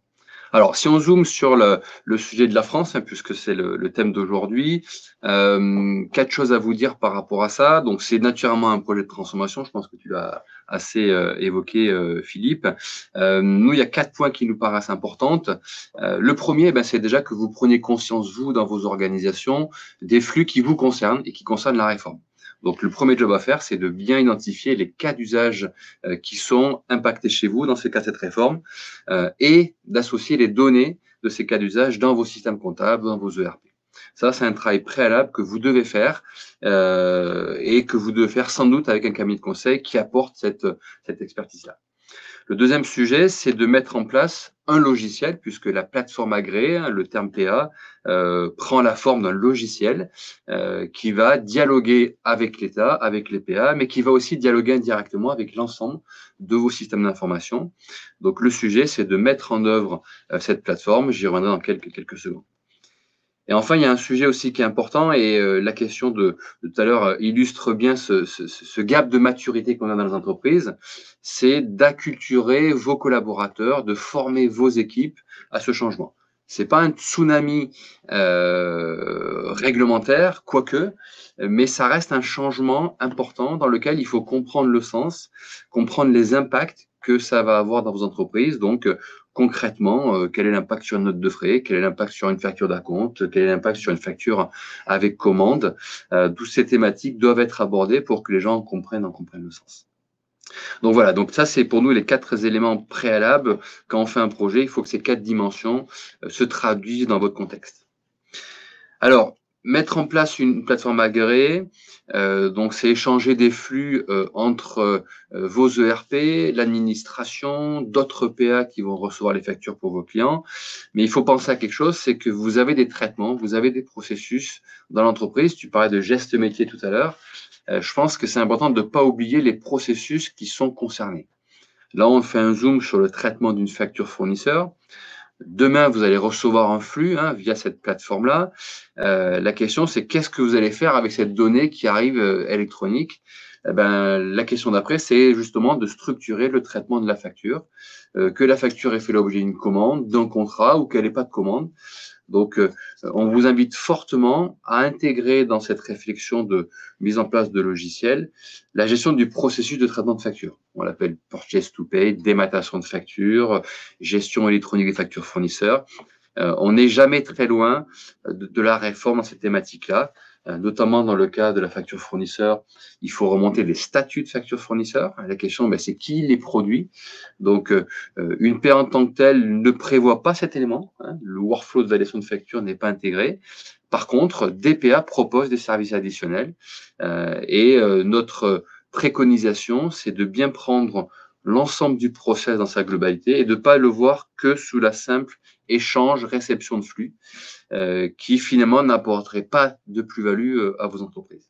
Alors, si on zoome sur le sujet de la France, puisque c'est le thème d'aujourd'hui, 4 choses à vous dire par rapport à ça. Donc, c'est naturellement un projet de transformation. Je pense que tu l'as assez évoqué, Philippe. Nous, il y a 4 points qui nous paraissent importants. Le premier, c'est déjà que vous preniez conscience, vous, dans vos organisations, des flux qui vous concernent et qui concernent la réforme. Donc, le premier job à faire, c'est de bien identifier les cas d'usage qui sont impactés chez vous dans ces cas de cette réforme et d'associer les données de ces cas d'usage dans vos systèmes comptables, dans vos ERP. Ça, c'est un travail préalable que vous devez faire et que vous devez faire sans doute avec un cabinet de conseil qui apporte cette expertise-là. Le deuxième sujet, c'est de mettre en place un logiciel, puisque la plateforme agréée, le terme PA, prend la forme d'un logiciel qui va dialoguer avec l'État, avec les PA, mais qui va aussi dialoguer indirectement avec l'ensemble de vos systèmes d'information. Donc, le sujet, c'est de mettre en œuvre cette plateforme. J'y reviendrai dans quelques secondes. Et enfin, il y a un sujet aussi qui est important et la question de tout à l'heure illustre bien ce gap de maturité qu'on a dans les entreprises, c'est d'acculturer vos collaborateurs, de former vos équipes à ce changement. C'est pas un tsunami réglementaire, quoique, mais ça reste un changement important dans lequel il faut comprendre le sens, comprendre les impacts que ça va avoir dans vos entreprises. Donc, concrètement, quel est l'impact sur une note de frais, quel est l'impact sur une facture d'acompte, quel est l'impact sur une facture avec commande. Toutes ces thématiques doivent être abordées pour que les gens en comprennent le sens. Donc voilà, donc ça c'est pour nous les 4 éléments préalables. Quand on fait un projet, il faut que ces 4 dimensions se traduisent dans votre contexte. Alors, mettre en place une plateforme agréée, donc c'est échanger des flux entre vos ERP, l'administration, d'autres PA qui vont recevoir les factures pour vos clients. Mais il faut penser à quelque chose, c'est que vous avez des traitements, vous avez des processus dans l'entreprise. Tu parlais de gestes métiers tout à l'heure. Je pense que c'est important de ne pas oublier les processus qui sont concernés. Là, on fait un zoom sur le traitement d'une facture fournisseur. Demain, vous allez recevoir un flux via cette plateforme-là. La question, c'est qu'est-ce que vous allez faire avec cette donnée qui arrive électronique? La question d'après, c'est justement de structurer le traitement de la facture, que la facture ait fait l'objet d'une commande, d'un contrat ou qu'elle n'ait pas de commande. Donc, on vous invite fortement à intégrer dans cette réflexion de mise en place de logiciels la gestion du processus de traitement de facture. On l'appelle purchase to pay, dématation de facture, gestion électronique des factures fournisseurs. On n'est jamais très loin de la réforme dans cette thématique-là, notamment dans le cas de la facture fournisseur. Il faut remonter les statuts de facture fournisseur. La question, c'est qui les produit. Donc, une PA en tant que telle ne prévoit pas cet élément. Le workflow de validation de facture n'est pas intégré. Par contre, des PA proposent des services additionnels et notre préconisation, c'est de bien prendre l'ensemble du process dans sa globalité et de ne pas le voir que sous la simple échange, réception de flux, qui finalement n'apporterait pas de plus-value à vos entreprises.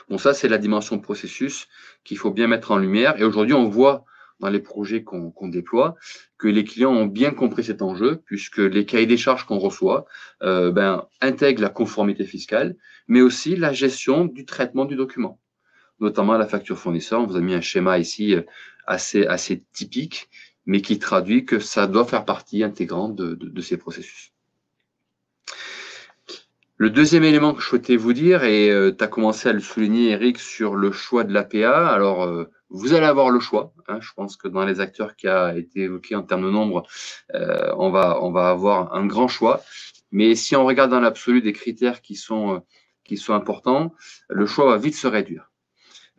Bon, ça, c'est la dimension processus qu'il faut bien mettre en lumière. Et aujourd'hui, on voit dans les projets qu'on déploie que les clients ont bien compris cet enjeu, puisque les cahiers des charges qu'on reçoit intègrent la conformité fiscale, mais aussi la gestion du traitement du document, notamment la facture fournisseur. On vous a mis un schéma ici assez typique, mais qui traduit que ça doit faire partie intégrante de ces processus. Le deuxième élément que je souhaitais vous dire, et tu as commencé à le souligner, Eric, sur le choix de l'APA. Alors, vous allez avoir le choix. Je pense que dans les acteurs qui a été évoqué en termes de nombre, on va avoir un grand choix. Mais si on regarde dans l'absolu des critères qui sont importants, le choix va vite se réduire.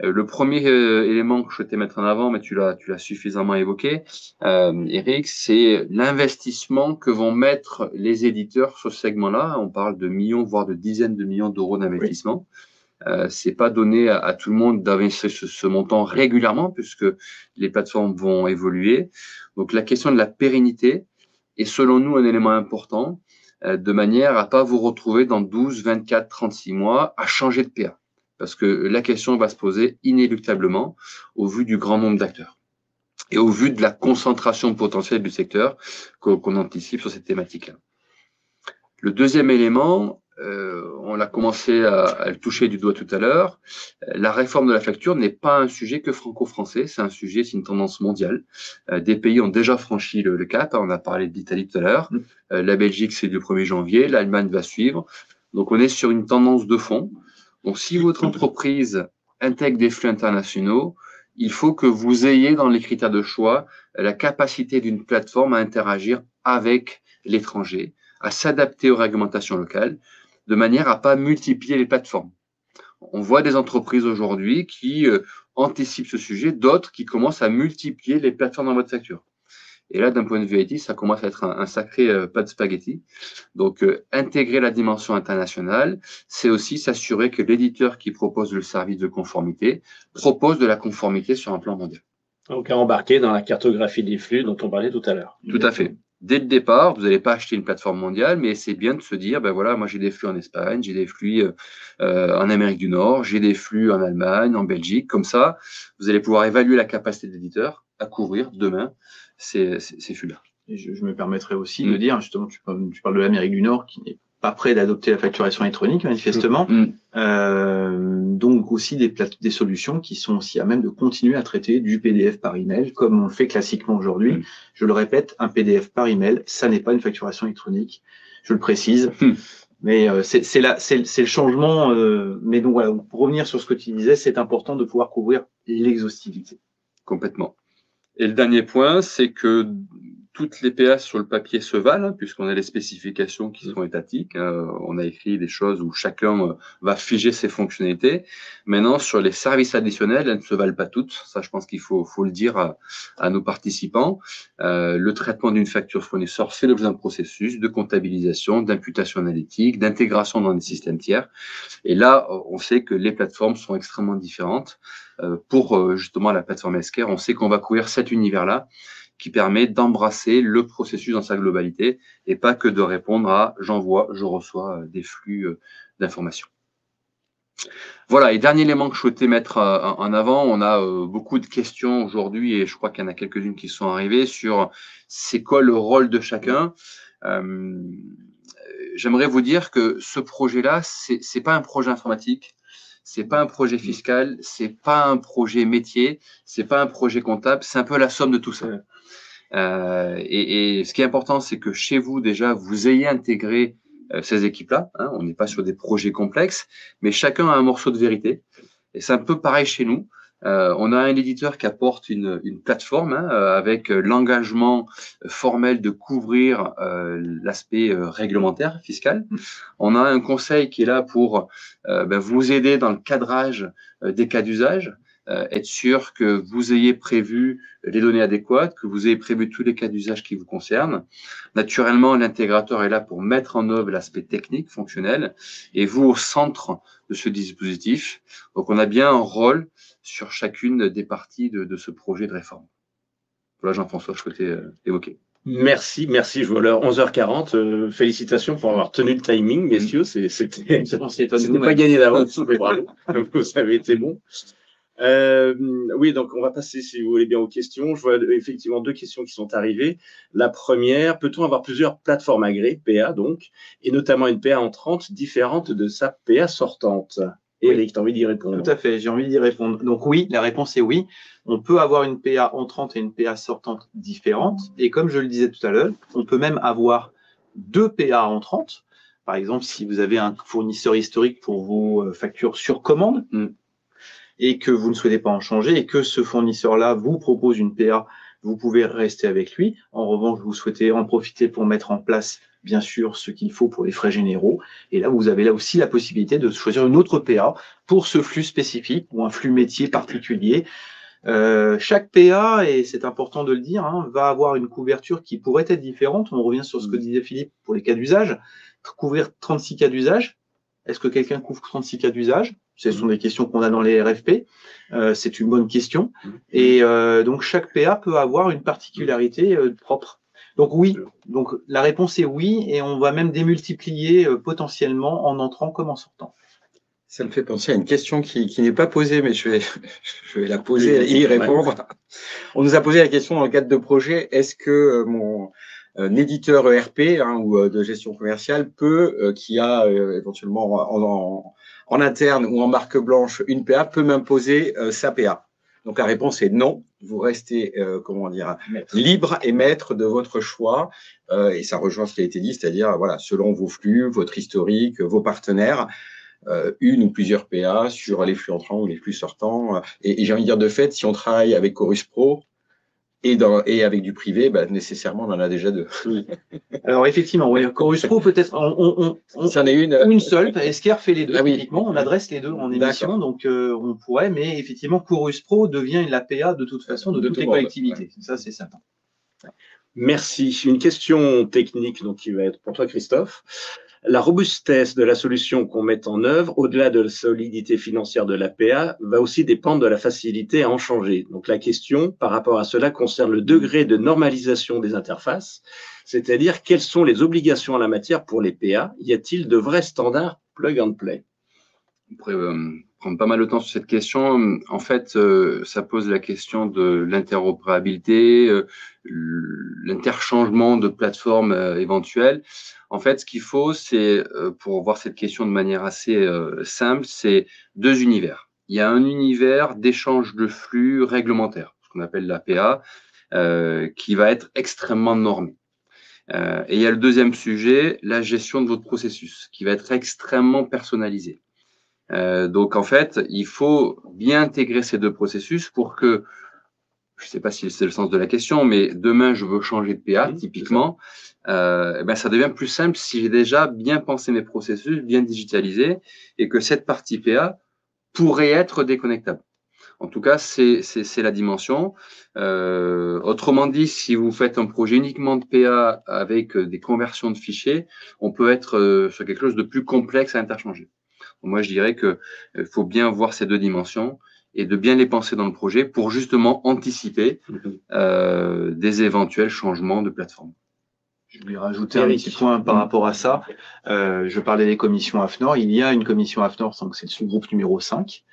Le premier élément que je souhaitais mettre en avant, mais tu l'as suffisamment évoqué, Eric, c'est l'investissement que vont mettre les éditeurs sur ce segment-là. On parle de millions, voire de dizaines de millions d'euros d'investissement. C'est pas donné à tout le monde d'investir ce montant régulièrement, puisque les plateformes vont évoluer. Donc la question de la pérennité est selon nous un élément important, de manière à pas vous retrouver dans 12, 24, 36 mois à changer de PA. Parce que la question va se poser inéluctablement au vu du grand nombre d'acteurs et au vu de la concentration potentielle du secteur qu'on anticipe sur cette thématique-là. Le deuxième élément, on a commencé à le toucher du doigt tout à l'heure, la réforme de la facture n'est pas un sujet que franco-français, c'est une tendance mondiale. Des pays ont déjà franchi le cap, on a parlé de l'Italie tout à l'heure, la Belgique c'est le 1er janvier, l'Allemagne va suivre. Donc on est sur une tendance de fond. Donc, si votre entreprise intègre des flux internationaux, il faut que vous ayez dans les critères de choix la capacité d'une plateforme à interagir avec l'étranger, à s'adapter aux réglementations locales, de manière à pas multiplier les plateformes. On voit des entreprises aujourd'hui qui anticipent ce sujet, d'autres qui commencent à multiplier les plateformes dans votre facture. Et là, d'un point de vue IT, ça commence à être un sacré pas de spaghetti. Donc, intégrer la dimension internationale, c'est aussi s'assurer que l'éditeur qui propose le service de conformité propose de la conformité sur un plan mondial. Donc, à embarquer dans la cartographie des flux dont on parlait tout à l'heure. Tout à fait. Dès le départ, vous n'allez pas acheter une plateforme mondiale, mais c'est bien de se dire, voilà, moi j'ai des flux en Espagne, j'ai des flux en Amérique du Nord, j'ai des flux en Allemagne, en Belgique. Comme ça, vous allez pouvoir évaluer la capacité de l'éditeur à couvrir demain ces flux-là. Et je me permettrai aussi de dire, justement, tu parles de l'Amérique du Nord, qui n'est pas prêts d'adopter la facturation électronique, manifestement. Donc aussi des solutions qui sont aussi à même de continuer à traiter du PDF par email, comme on le fait classiquement aujourd'hui. Je le répète, un PDF par email, ça n'est pas une facturation électronique. Je le précise. Mais c'est le changement. Mais donc voilà, pour revenir sur ce que tu disais, c'est important de pouvoir couvrir l'exhaustivité. Complètement. Et le dernier point, c'est que toutes les PA sur le papier se valent, puisqu'on a les spécifications qui sont étatiques. On a écrit des choses où chacun va figer ses fonctionnalités. Maintenant, sur les services additionnels, elles ne se valent pas toutes. Ça, je pense qu'il faut le dire à nos participants. Le traitement d'une facture fournisseur fait l'objet d'un processus de comptabilisation, d'imputation analytique, d'intégration dans des systèmes tiers. Et là, on sait que les plateformes sont extrêmement différentes. Pour justement la plateforme Healthcare, on sait qu'on va couvrir cet univers-là qui permet d'embrasser le processus dans sa globalité et pas que de répondre à j'envoie, je reçois des flux d'informations. Voilà, et dernier élément que je souhaitais mettre en avant, on a beaucoup de questions aujourd'hui et je crois qu'il y en a quelques-unes qui sont arrivées sur c'est quoi le rôle de chacun. J'aimerais vous dire que ce projet-là, c'est pas un projet informatique. C'est pas un projet fiscal, c'est pas un projet métier, c'est pas un projet comptable, c'est un peu la somme de tout ça. Et ce qui est important, c'est que chez vous, déjà, vous ayez intégré ces équipes-là. Hein, on n'est pas sur des projets complexes, mais chacun a un morceau de vérité. Et c'est un peu pareil chez nous. On a un éditeur qui apporte une plateforme avec l'engagement formel de couvrir l'aspect réglementaire, fiscal. On a un conseil qui est là pour vous aider dans le cadrage des cas d'usage, être sûr que vous ayez prévu les données adéquates, que vous ayez prévu tous les cas d'usage qui vous concernent. Naturellement, l'intégrateur est là pour mettre en œuvre l'aspect technique, fonctionnel, et vous au centre de ce dispositif. Donc, on a bien un rôle sur chacune des parties de ce projet de réforme. Voilà, Jean-François, je souhaitais évoquer. Merci. Je vois l'heure 11h40. Félicitations pour avoir tenu le timing, messieurs. C'était pas gagné d'avance, mais bravo. Vous avez été bon. Oui, donc on va passer, si vous voulez bien, aux questions. Je vois effectivement deux questions qui sont arrivées. La première, peut-on avoir plusieurs plateformes agréées, PA donc, et notamment une PA entrante différente de sa PA sortante? Eric, tu as envie d'y répondre? Tout à fait, j'ai envie d'y répondre. Donc oui, la réponse est oui. On peut avoir une PA entrante et une PA sortante différentes. Et comme je le disais tout à l'heure, on peut même avoir deux PA entrantes. Par exemple, si vous avez un fournisseur historique pour vos factures sur commande et que vous ne souhaitez pas en changer et que ce fournisseur-là vous propose une PA, vous pouvez rester avec lui. En revanche, vous souhaitez en profiter pour mettre en place bien sûr ce qu'il faut pour les frais généraux. Et là, vous avez là aussi la possibilité de choisir une autre PA pour ce flux spécifique ou un flux métier particulier. Chaque PA, et c'est important de le dire, va avoir une couverture qui pourrait être différente. On revient sur ce que disait Philippe pour les cas d'usage. Couvrir 36 cas d'usage. Est-ce que quelqu'un couvre 36 cas d'usage? Ce sont des questions qu'on a dans les RFP. C'est une bonne question. Et donc, chaque PA peut avoir une particularité propre. Donc oui, donc la réponse est oui, et on va même démultiplier potentiellement en entrant comme en sortant. Ça me fait penser à une question qui n'est pas posée, mais je vais la poser et y répondre. On nous a posé la question dans le cadre de projet, est-ce que mon éditeur ERP ou de gestion commerciale peut, qui a éventuellement en interne ou en marque blanche une PA, peut m'imposer sa PA? Donc la réponse est non. Vous restez, libre et maître de votre choix. Et ça rejoint ce qui a été dit, c'est-à-dire, voilà, selon vos flux, votre historique, vos partenaires, une ou plusieurs PA sur les flux entrants ou les flux sortants. Et j'ai envie de dire, de fait, si on travaille avec Chorus Pro et avec du privé, nécessairement, on en a déjà deux. Alors effectivement, oui, Chorus Pro peut-être, c'en est une seule. Healthcare fait les deux. Ah oui. Typiquement, on adresse les deux en émission, donc on pourrait, mais effectivement, Chorus Pro devient la PA de toute façon de toutes les collectivités. Ouais. Ça, c'est certain. Merci. Une question technique donc qui va être pour toi, Christophe. La robustesse de la solution qu'on met en œuvre, au-delà de la solidité financière de la PA, va aussi dépendre de la facilité à en changer. Donc la question par rapport à cela concerne le degré de normalisation des interfaces, c'est-à-dire quelles sont les obligations en la matière pour les PA. Y a-t-il de vrais standards plug and play? On pourrait prendre pas mal de temps sur cette question. En fait, ça pose la question de l'interopérabilité, l'interchangement de plateformes éventuelles. En fait, ce qu'il faut, c'est, pour voir cette question de manière assez simple, c'est deux univers. Il y a un univers d'échange de flux réglementaire, ce qu'on appelle l'APA, qui va être extrêmement normé. Et il y a le deuxième sujet, la gestion de votre processus, qui va être extrêmement personnalisé. Donc, en fait, il faut bien intégrer ces deux processus pour que, je ne sais pas si c'est le sens de la question, mais demain, je veux changer de PA, typiquement, ça devient plus simple si j'ai déjà bien pensé mes processus, bien digitalisé, et que cette partie PA pourrait être déconnectable. En tout cas, c'est la dimension. Autrement dit, si vous faites un projet uniquement de PA avec des conversions de fichiers, on peut être sur quelque chose de plus complexe à interchanger. Donc moi, je dirais qu'il faut bien voir ces deux dimensions et de bien les penser dans le projet pour justement anticiper des éventuels changements de plateforme. Je vais rajouter un petit point par rapport à ça. Je parlais des commissions AFNOR. Il y a une commission AFNOR, donc c'est le sous-groupe numéro 5,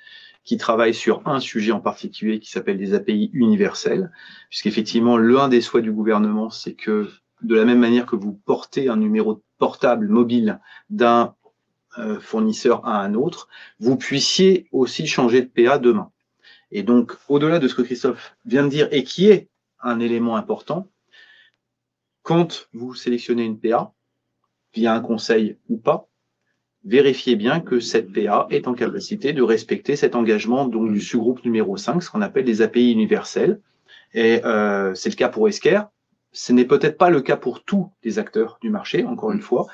qui travaille sur un sujet en particulier qui s'appelle des API universelles, puisqu'effectivement, l'un des souhaits du gouvernement, c'est que de la même manière que vous portez un numéro portable mobile d'un fournisseur à un autre, vous puissiez aussi changer de PA demain. Et donc, au-delà de ce que Christophe vient de dire et qui est un élément important, quand vous sélectionnez une PA, via un conseil ou pas, vérifiez bien que cette PA est en capacité de respecter cet engagement donc du sous-groupe numéro 5, ce qu'on appelle les API universelles. Et c'est le cas pour Esker. Ce n'est peut-être pas le cas pour tous les acteurs du marché, encore une fois,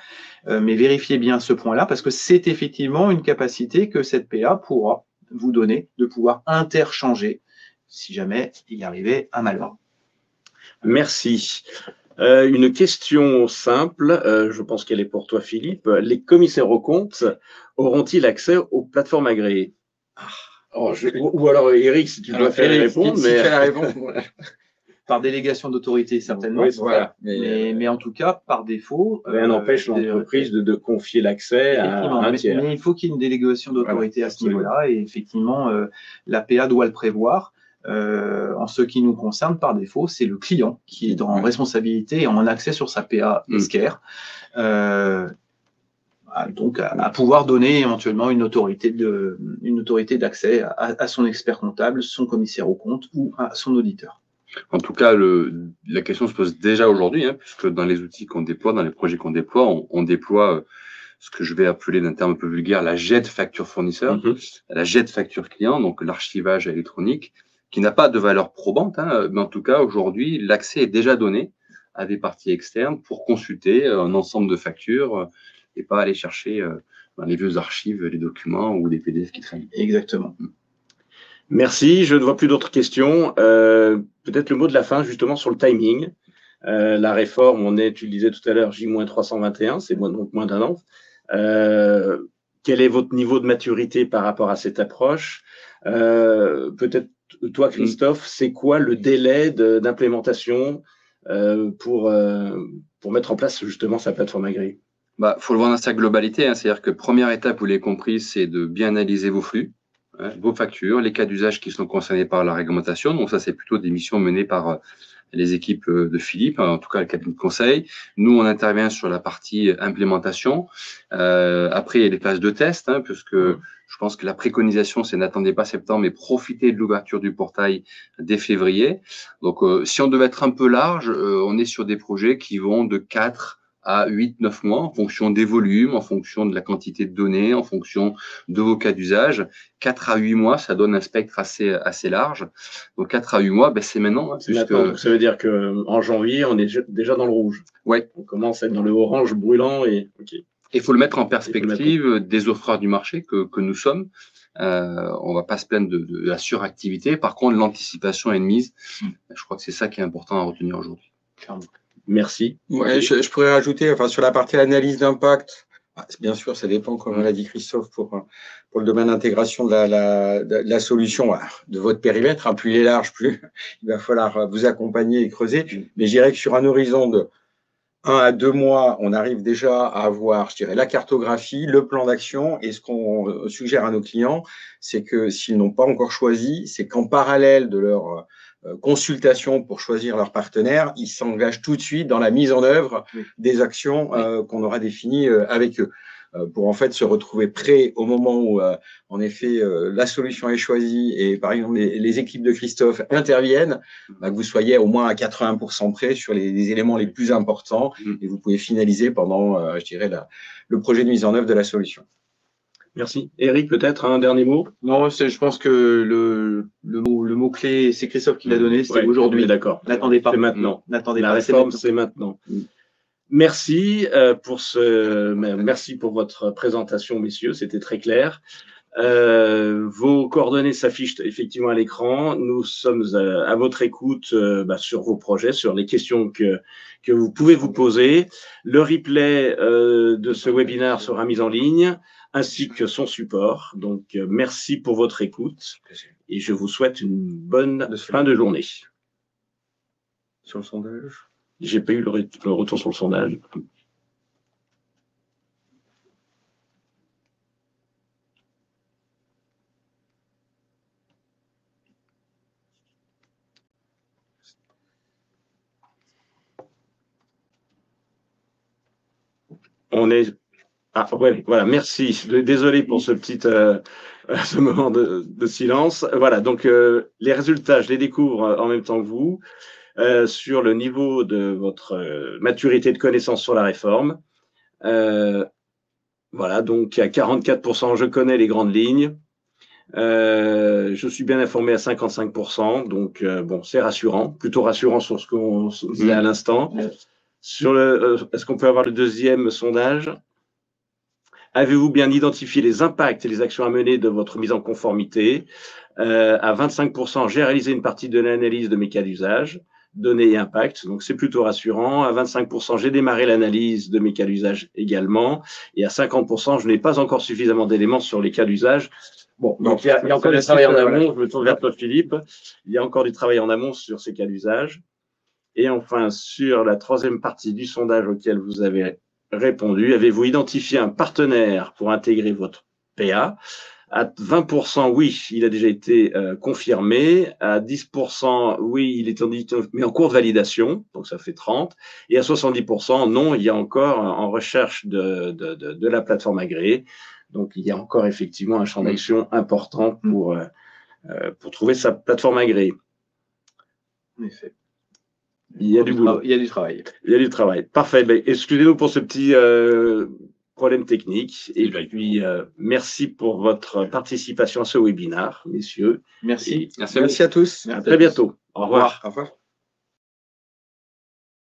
mais vérifiez bien ce point-là parce que c'est effectivement une capacité que cette PA pourra vous donner de pouvoir interchanger si jamais il y arrivait un malheur. Merci. Une question simple, je pense qu'elle est pour toi, Philippe. Les commissaires aux comptes auront-ils accès aux plateformes agréées? Ou alors, Eric, si tu dois faire répondre. Si tu as la réponse. Par délégation d'autorité, certainement. Oui, voilà. Mais en tout cas, par défaut. Rien n'empêche l'entreprise de confier l'accès à un tiers. Mais il faut qu'il y ait une délégation d'autorité à ce niveau-là. Et effectivement, l'APA doit le prévoir. En ce qui nous concerne, par défaut, c'est le client qui est en responsabilité et en accès sur sa PA Esker. Donc, à pouvoir donner éventuellement une autorité d'accès à son expert comptable, son commissaire aux comptes ou à son auditeur. En tout cas, la question se pose déjà aujourd'hui, puisque dans les outils qu'on déploie, dans les projets qu'on déploie, on déploie ce que je vais appeler d'un terme un peu vulgaire la JET facture fournisseur, la JET facture client, donc l'archivage électronique, qui n'a pas de valeur probante, mais en tout cas, aujourd'hui, l'accès est déjà donné à des parties externes pour consulter un ensemble de factures et pas aller chercher dans les vieux archives les documents ou les PDF qui traînent. Exactement. Merci, je ne vois plus d'autres questions. Peut-être le mot de la fin, justement, sur le timing. La réforme, tu le disais tout à l'heure, J-321, c'est donc moins d'un an. Quel est votre niveau de maturité par rapport à cette approche? Peut-être toi, Christophe, c'est quoi le délai d'implémentation pour mettre en place justement sa plateforme agréée? Faut le voir dans sa globalité, c'est-à-dire que première étape, vous l'avez compris, c'est de bien analyser vos flux, vos factures, les cas d'usage qui sont concernés par la réglementation. Donc ça, c'est plutôt des missions menées par les équipes de Philippe, en tout cas le cabinet de conseil. Nous, on intervient sur la partie implémentation. Après, il y a les phases de test, puisque je pense que la préconisation, c'est n'attendez pas septembre, mais profitez de l'ouverture du portail dès février. Donc, si on devait être un peu large, on est sur des projets qui vont de 4 à 8-9 mois en fonction des volumes, en fonction de la quantité de données, en fonction de vos cas d'usage. 4 à 8 mois, ça donne un spectre assez large. Donc 4 à 8 mois, c'est maintenant. Donc, ça veut dire qu'en janvier, on est déjà dans le rouge. Ouais. On commence à être dans le orange brûlant. Et il faut le mettre en perspective des offreurs du marché que nous sommes. On ne va pas se plaindre de la suractivité. Par contre, l'anticipation est de mise. Je crois que c'est ça qui est important à retenir aujourd'hui. Merci. Ouais, je pourrais rajouter, sur la partie analyse d'impact, bien sûr, ça dépend, comme l'a dit Christophe, pour le domaine d'intégration de la solution, de votre périmètre. Plus il est large, plus il va falloir vous accompagner et creuser. Mais je dirais que sur un horizon de 1 à 2 mois, on arrive déjà à avoir, je dirais, la cartographie, le plan d'action. Et ce qu'on suggère à nos clients, c'est que s'ils n'ont pas encore choisi, c'est qu'en parallèle de leur consultation pour choisir leur partenaire, ils s'engagent tout de suite dans la mise en œuvre des actions qu'on aura définies avec eux, pour en fait se retrouver prêts au moment où, en effet, la solution est choisie et par exemple les équipes de Christophe interviennent, que vous soyez au moins à 80% prêts sur les éléments les plus importants et vous pouvez finaliser pendant, je dirais, le projet de mise en œuvre de la solution. Merci. Eric, peut-être un dernier mot? Non, je pense que le mot-clé, c'est Christophe qui l'a donné, c'est aujourd'hui. D'accord. N'attendez pas. C'est maintenant. N'attendez La pas. réforme, c'est maintenant. Merci merci pour votre présentation, messieurs. C'était très clair. Vos coordonnées s'affichent effectivement à l'écran. Nous sommes à votre écoute sur vos projets, sur les questions que vous pouvez vous poser. Le replay de ce webinaire sera mis en ligne, ainsi que son support. Donc, merci pour votre écoute et je vous souhaite une bonne fin de journée. Sur le sondage? J'ai pas eu le retour sur le sondage. On est... Ah, ouais, voilà, merci. Désolé pour ce petit ce moment de silence. Voilà, donc les résultats, je les découvre en même temps que vous, sur le niveau de votre maturité de connaissance sur la réforme. Voilà, donc à 44%, je connais les grandes lignes. Je suis bien informé à 55%, donc bon, c'est rassurant, plutôt rassurant sur ce qu'on disait à l'instant. Sur est-ce qu'on peut avoir le deuxième sondage? Avez-vous bien identifié les impacts et les actions à mener de votre mise en conformité? À 25%, j'ai réalisé une partie de l'analyse de mes cas d'usage, données et impacts, donc c'est plutôt rassurant. À 25%, j'ai démarré l'analyse de mes cas d'usage également. Et à 50%, je n'ai pas encore suffisamment d'éléments sur les cas d'usage. Bon, donc il y a encore du travail en amont. Je me tourne vers toi, Philippe. Il y a encore du travail en amont sur ces cas d'usage. Et enfin, sur la troisième partie du sondage auquel vous avez répondu, avez-vous identifié un partenaire pour intégrer votre PA? À 20%, oui, il a déjà été confirmé. À 10%, oui, il est mais en cours de validation, donc ça fait 30%. Et à 70%, non, il y a encore en recherche de la plateforme agréée. Donc, il y a encore effectivement un champ d'action important pour trouver sa plateforme agréée. En effet. Il y a du boulot. Il y a du travail. Il y a du travail. Parfait. Ben, excusez-nous pour ce petit problème technique. Et puis, merci pour votre participation à ce webinaire, messieurs. Merci. Merci à tous. À très bientôt. Au revoir. Au revoir.